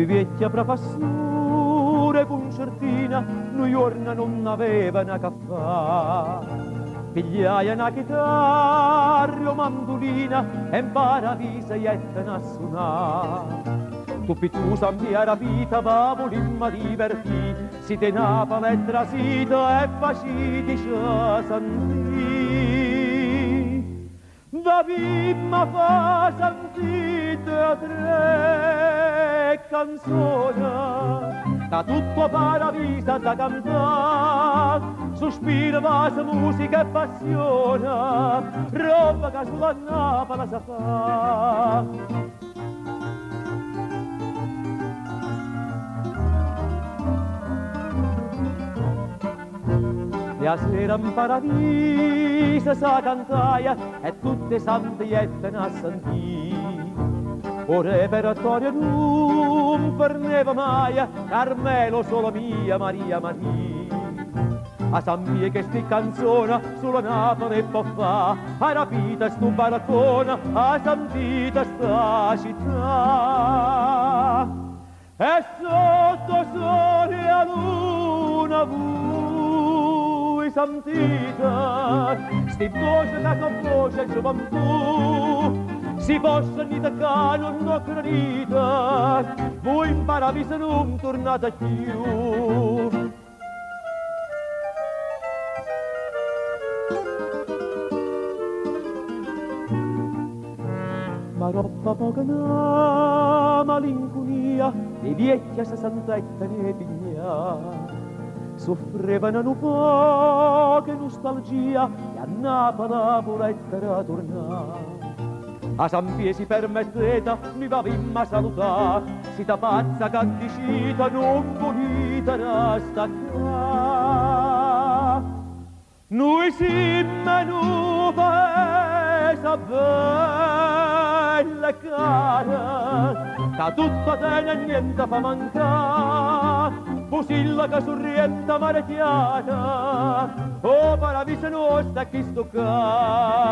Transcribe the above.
vecchia professore concertina, noi giorni non avevano caffè. Pigliai una chitarra o mandolina e imparavi a suonare. Tu più sambiare la vita, va volimmo divertì, si tenava lettera sita e faciti sentì. Da vimma fa sentite tre canzoni, da tutto paravisa da cantare, sospiro, vasa, musica e passione, roba che sulla Napoli sa fa. E a sera in paradiso sa cantaia e tutte sante jettene a sentì. O repertorio non perneva mai, Carmelo solo mia, Maria Maria. A San Mie che sti canzona sulla Napoli può fa, a rapita stu balcona, a sentita sta città. E sotto sole a luna voi sentite, sti voce da voce gioventù, si possono di toccare non credite, voi imparavi se non tornate più. Ma roba poca na malinconia, le vecchie sessantette ne piglia, soffrevano un po' che nostalgia, e a Napoli volettero tornare. A San Pie si permettete, mi va a salutare, si tapazza che dicita non volete staccare. Noi siamo un paese bello e caro, che tutto tiene e niente fa mancare, Pusilla che sorrienta mareggiata, oh paradiso nostro a chi stoccare.